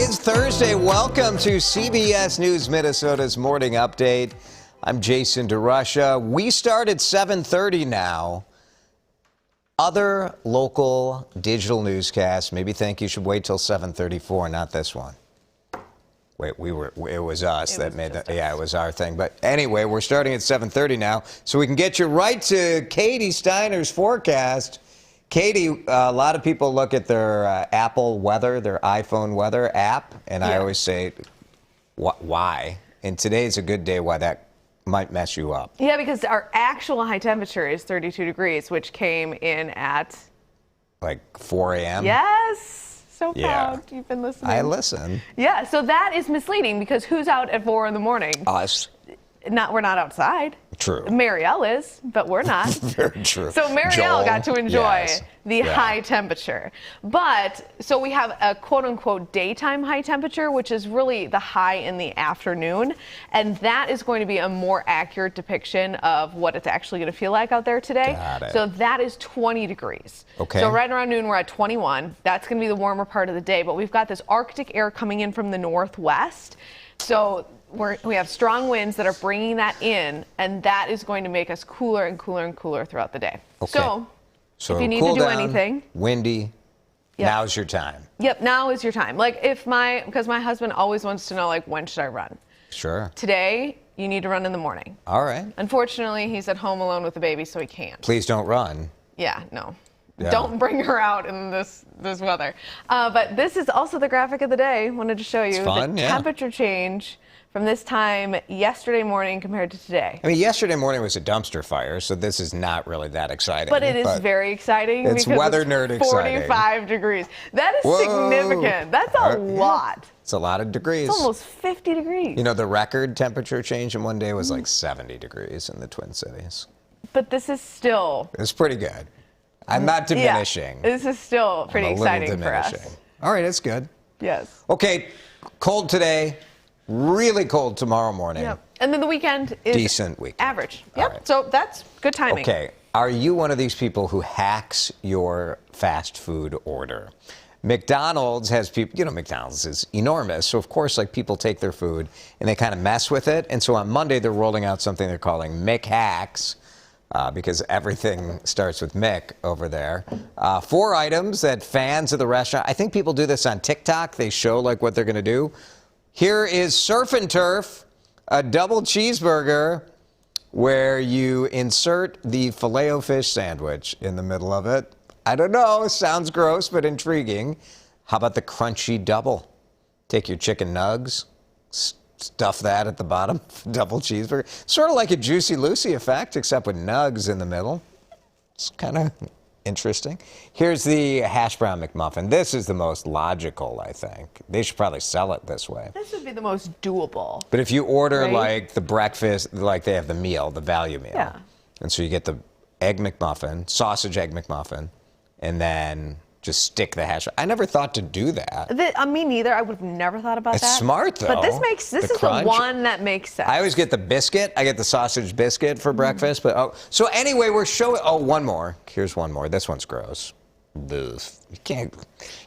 is Thursday. Welcome to CBS News Minnesota's Morning Update. I'm Jason DeRusha. We start at 7:30 now. Other local digital newscasts maybe think you should wait till 7:34, not this one. Wait, it was us that made that. Yeah, it was our thing. But anyway, we're starting at 7:30 now, so we can get you right to Katie Steiner's forecast. Katie, a lot of people look at their Apple weather, their iPhone weather app, and I always say, why? And today's a good day why that might mess you up. Yeah, because our actual high temperature is 32 degrees, which came in at... like 4 a.m.? Yes! So proud you've been listening. I listen. Yeah, so that is misleading because who's out at 4 in the morning? Us. We're not outside. True. Marielle is, but we're not. Very true. So Marielle got to enjoy the high temperature. But, so we have a quote-unquote daytime high temperature, which is really the high in the afternoon. And that is going to be a more accurate depiction of what it's actually going to feel like out there today. Got it. So that is 20 degrees. Okay. So right around noon, we're at 21. That's going to be the warmer part of the day. But we've got this Arctic air coming in from the northwest. So we have strong winds that are bringing that in, and that is going to make us cooler and cooler and cooler throughout the day. Okay. So if you need to do anything, windy, now's your time. Yep, now is your time. Like because my husband always wants to know, like, when should I run? Sure. Today, you need to run in the morning. All right. Unfortunately, he's at home alone with the baby, so he can't. Please don't run. Yeah, no. Yeah. Don't bring her out in this weather. But this is also the graphic of the day. Wanted to show you the temperature change from this time yesterday morning compared to today. I mean, yesterday morning was a dumpster fire, so this is not really that exciting. But it is very exciting. It's weather nerd exciting. 45 degrees. That is significant. That's a lot. It's a lot of degrees. It's almost 50 degrees. You know, the record temperature change in one day was like 70 degrees in the Twin Cities. But this is still... It's pretty good. I'm not diminishing. Yeah, this is still pretty exciting for us. All right, that's good. Yes. Okay, cold today. Really cold tomorrow morning. Yep. And then the weekend is decent weekend. Average. Yep. Right. So that's good timing. Okay. Are you one of these people who hacks your fast food order? McDonald's has people, you know, McDonald's is enormous. So, of course, like people take their food and they kind of mess with it. And so on Monday, they're rolling out something they're calling McHacks. Because everything starts with Mick over there. 4 items that fans of the restaurant, I think people do this on TikTok. They show like what they're going to do. Here is Surf and Turf, a double cheeseburger where you insert the Filet-O-Fish sandwich in the middle of it. I don't know, sounds gross, but intriguing. How about the crunchy double? Take your chicken nugs, stuff that at the bottom, double cheeseburger. Sort of like a Juicy Lucy effect, except with nugs in the middle. It's kind of interesting. Here's the hash brown McMuffin. This is the most logical, I think. They should probably sell it this way. This would be the most doable. But if you order like the breakfast, like they have the meal, the value meal. Yeah. And so you get the egg McMuffin, sausage egg McMuffin, and then just stick the hash. I never thought to do that. Me neither. I would have never thought about that. It's smart, though. But this is the one that makes sense. I always get the biscuit. I get the sausage biscuit for breakfast. But so anyway, we're showing. Oh, one more. Here's one more. This one's gross. You can't.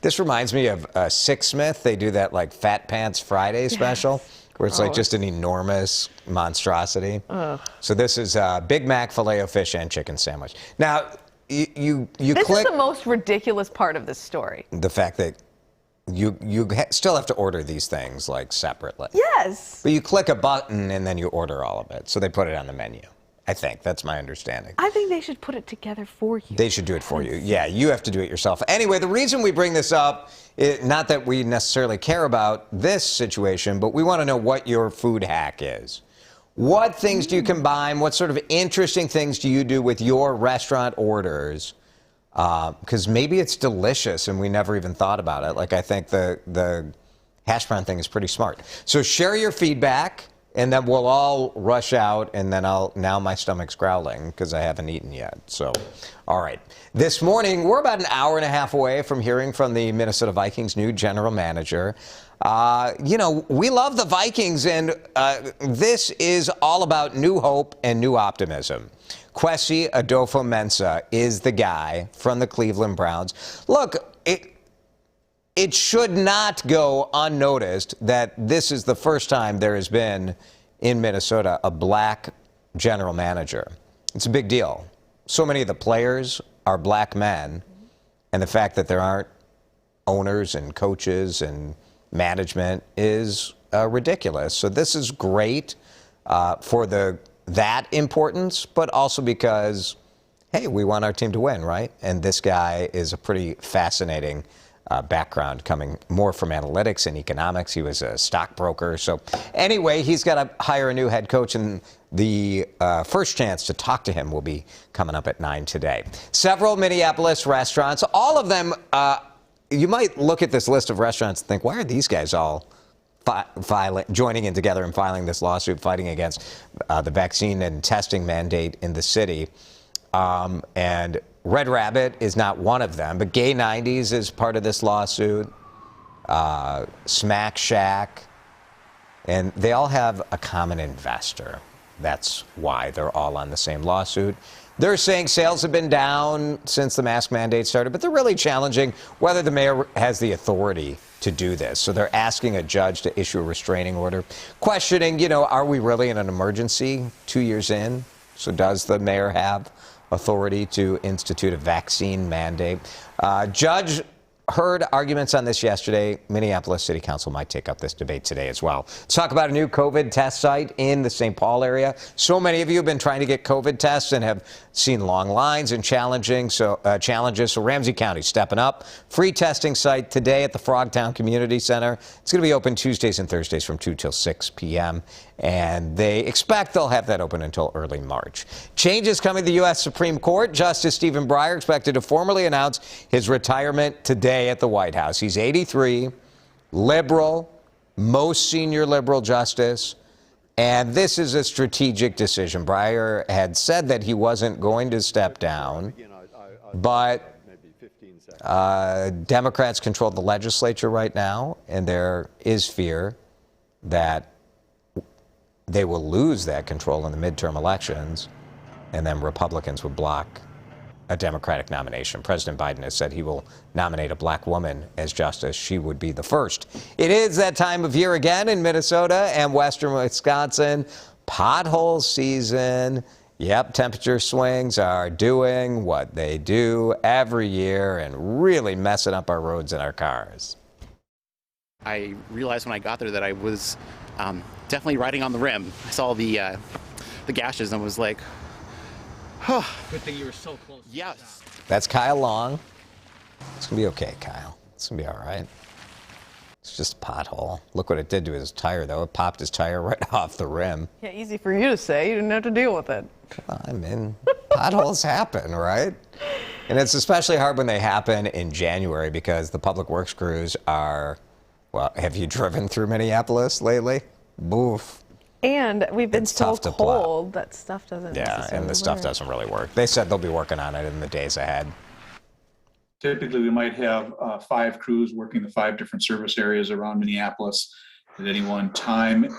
This reminds me of Six Smith. They do that like Fat Pants Friday special. Where it's like just an enormous monstrosity. So this is Big Mac, Filet-O-Fish, and chicken sandwich. Now, you this click. This is the most ridiculous part of this story. The fact that you still have to order these things like separately. Yes. But you click a button and then you order all of it. So they put it on the menu. I think that's my understanding. I think they should put it together for you. They should do it for you. Yeah, you have to do it yourself. Anyway, the reason we bring this up, not that we necessarily care about this situation, but we want to know what your food hack is. What things do you combine? What sort of interesting things do you do with your restaurant orders? Because maybe it's delicious and we never even thought about it. Like I think the hash brown thing is pretty smart. So share your feedback. And then we'll all rush out, and then now my stomach's growling because I haven't eaten yet. So, all right. This morning, we're about an hour and a half away from hearing from the Minnesota Vikings' new general manager. You know, we love the Vikings, and this is all about new hope and new optimism. Kwesi Adolfo-Mensah is the guy from the Cleveland Browns. Look, it should not go unnoticed that this is the first time there has been in Minnesota a black general manager. It's a big deal. So many of the players are black men, and the fact that there aren't owners and coaches and management is ridiculous. So this is great for that importance, but also because, hey, we want our team to win, right? And this guy is a pretty fascinating background, coming more from analytics and economics. He was a stockbroker. So anyway, he's got to hire a new head coach, and the first chance to talk to him will be coming up at 9 today. Several Minneapolis restaurants, all of them, you might look at this list of restaurants and think, why are these guys all joining in together and filing this lawsuit, fighting against the vaccine and testing mandate in the city? And Red Rabbit is not one of them, but Gay 90s is part of this lawsuit, Smack Shack, and they all have a common investor. That's why they're all on the same lawsuit. They're saying sales have been down since the mask mandate started, but they're really challenging whether the mayor has the authority to do this. So they're asking a judge to issue a restraining order, questioning, are we really in an emergency 2 years in? So does the mayor have authority to institute a vaccine mandate? Judge heard arguments on this yesterday. Minneapolis City Council might take up this debate today as well. Let's talk about a new COVID test site in the St. Paul area. So many of you have been trying to get COVID tests and have seen long lines and challenges. So Ramsey County stepping up. Free testing site today at the Frogtown Community Center. It's going to be open Tuesdays and Thursdays from 2 till 6 p.m. And they expect they'll have that open until early March. Changes coming to the U.S. Supreme Court. Justice Stephen Breyer expected to formally announce his retirement today at the White House. He's 83, liberal, most senior liberal justice. And this is a strategic decision. Breyer had said that he wasn't going to step down, but Democrats control the legislature right now, and there is fear that they will lose that control in the midterm elections, and then Republicans will block a Democratic nomination. President Biden has said he will nominate a black woman as justice. She would be the first. It is that time of year again in Minnesota and western Wisconsin. Pothole season. Yep, temperature swings are doing what they do every year and really messing up our roads and our cars. I realized when I got there that I was definitely riding on the rim. I saw the gashes and was like, oh. Good thing you were so close. Yes. That's Kyle Long. It's going to be okay, Kyle. It's going to be all right. It's just a pothole. Look what it did to his tire, though. It popped his tire right off the rim. Yeah, easy for you to say. You didn't have to deal with it. I mean, potholes happen, right? And it's especially hard when they happen in January because the public works crews are, well, have you driven through Minneapolis lately? Boof. And we've been It's so tough to plow. cold that stuff doesn't necessarily and the stuff work. doesn't really work. They said they'll be working on it in the days ahead. Typically, we might have 5 crews working the 5 different service areas around Minneapolis at any one time.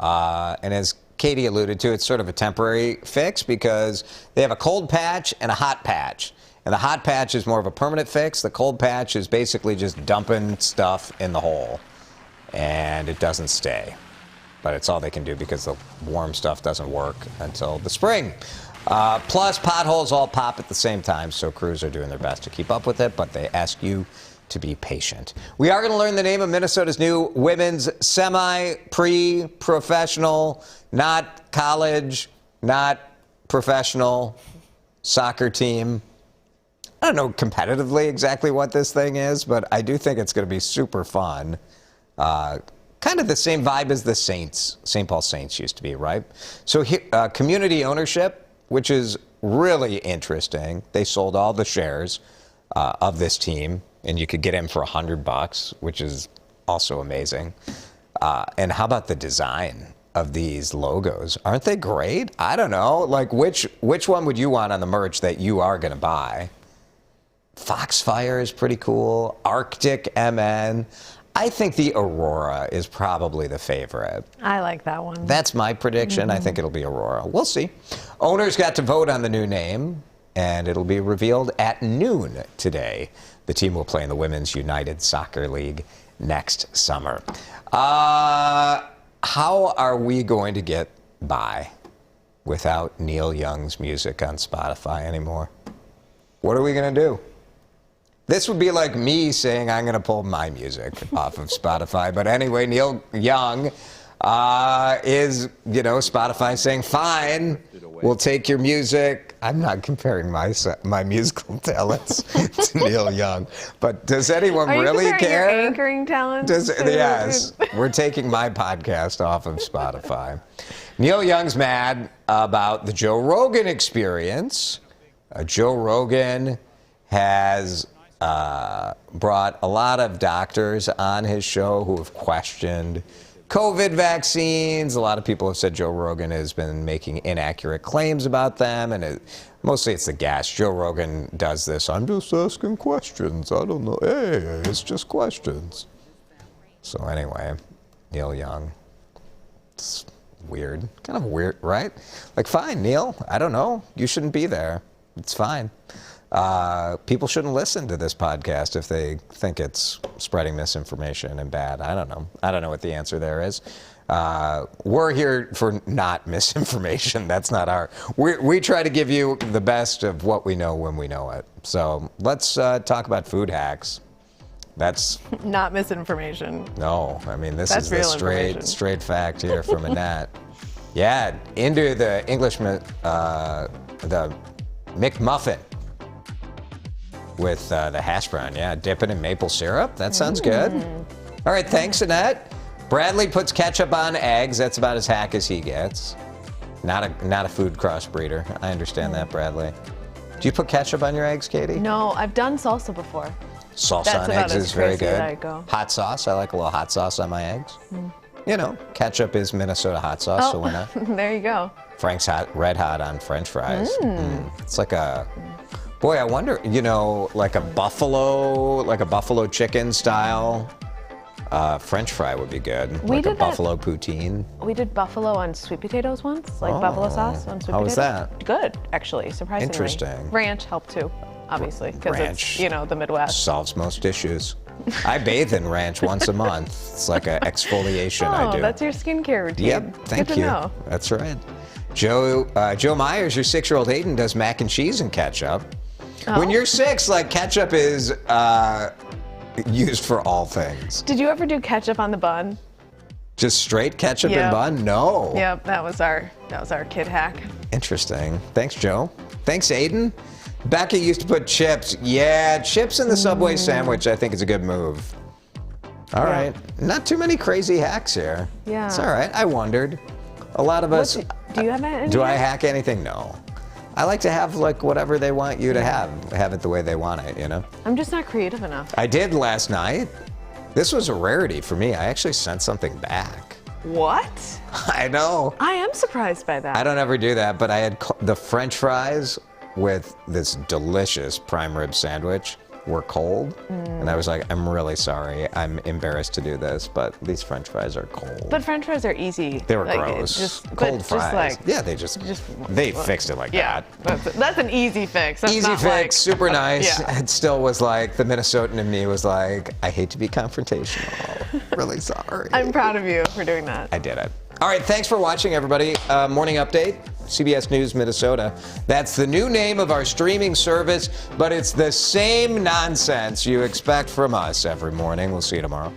And as Katie alluded to, it's sort of a temporary fix because they have a cold patch and a hot patch. And the hot patch is more of a permanent fix. The cold patch is basically just dumping stuff in the hole. And it doesn't stay. But it's all they can do because the warm stuff doesn't work until the spring. Plus, potholes all pop at the same time, so crews are doing their best to keep up with it, but they ask you to be patient. We are going to learn the name of Minnesota's new women's semi-pre-professional, not college, not professional soccer team. I don't know competitively exactly what this thing is, but I do think it's going to be super fun. Kind of the same vibe as the Saints, St. Paul Saints used to be, right? So community ownership, which is really interesting. They sold all the shares of this team, and you could get in for $100, which is also amazing. And how about the design of these logos? Aren't they great? I don't know. Like, which one would you want on the merch that you are going to buy? Foxfire is pretty cool. Arctic MN. I think the Aurora is probably the favorite. I like that one. That's my prediction. I think it'll be Aurora. We'll see. Owners got to vote on the new name, and it'll be revealed at noon today. The team will play in the Women's United Soccer League next summer. How are we going to get by without Neil Young's music on Spotify anymore? What are we going to do? This would be like me saying I'm going to pull my music off of Spotify. But anyway, Neil Young is, Spotify saying, fine, we'll take your music. I'm not comparing my musical talents to Neil Young. But does anyone really care? Your anchoring talents? Yes, we're taking my podcast off of Spotify. Neil Young's mad about the Joe Rogan experience. Joe Rogan has brought a lot of doctors on his show who have questioned COVID vaccines. A lot of people have said Joe Rogan has been making inaccurate claims about them, and mostly it's the gas. Joe Rogan does this. I'm just asking questions. I don't know. Hey, it's just questions. So anyway, Neil Young. It's weird. Kind of weird, right? Like, fine, Neil. I don't know. You shouldn't be there. It's fine. People shouldn't listen to this podcast if they think it's spreading misinformation and bad. I don't know. I don't know what the answer there is. We're here for not misinformation. That's not we try to give you the best of what we know when we know it. So let's talk about food hacks. That's not misinformation. No, I mean, this That's is the straight fact here from Annette. Yeah, into the the McMuffin with the hash brown. Yeah, dip it in maple syrup. That sounds good. All right, thanks, Annette. Bradley puts ketchup on eggs. That's about as hack as he gets. Not a food crossbreeder. I understand that, Bradley. Do you put ketchup on your eggs, Katie? No, I've done salsa before. Salsa on eggs is very good. Hot sauce. I like a little hot sauce on my eggs. Ketchup is Minnesota hot sauce, so why not? There you go. Frank's Red Hot on French fries. It's like boy, I wonder, like a buffalo chicken style French fry would be good. Like a buffalo poutine. We did buffalo on sweet potatoes once, like buffalo sauce on sweet potatoes. How was that? Good, actually, surprisingly. Interesting. Ranch helped too, obviously, because it's, the Midwest. Solves most issues. I bathe in ranch once a month. It's like an exfoliation I do. Oh, that's your skincare routine. Yep, thank you. Good to know. That's right. Joe Myers, your 6-year-old Aiden, does mac and cheese and ketchup. Oh. When you're 6, like, ketchup is used for all things. Did you ever do ketchup on the bun? Just straight ketchup and bun? No. Yep, that was our kid hack. Interesting. Thanks, Joe. Thanks, Aiden. Becca used to put chips. Yeah, chips in the Subway sandwich, I think, is a good move. All right. Not too many crazy hacks here. Yeah. It's all right. I wondered. A lot of us. Do you have any? Do I hack anything? No. I like to have like whatever they want you to have it the way they want it, I'm just not creative enough. I did last night. This was a rarity for me. I actually sent something back. What? I know. I am surprised by that. I don't ever do that, but I had the French fries with this delicious prime rib sandwich were cold. And I was like, I'm really sorry. I'm embarrassed to do this, but these French fries are cold. But French fries are easy. They were gross. Cold fries. Yeah, they fixed it like that. That's an easy fix. That's easy fix, super nice. Yeah. It still was like, the Minnesotan in me was like, I hate to be confrontational. Really sorry. I'm proud of you for doing that. I did it. All right, thanks for watching, everybody. Morning Update, CBS News Minnesota. That's the new name of our streaming service, but it's the same nonsense you expect from us every morning. We'll see you tomorrow.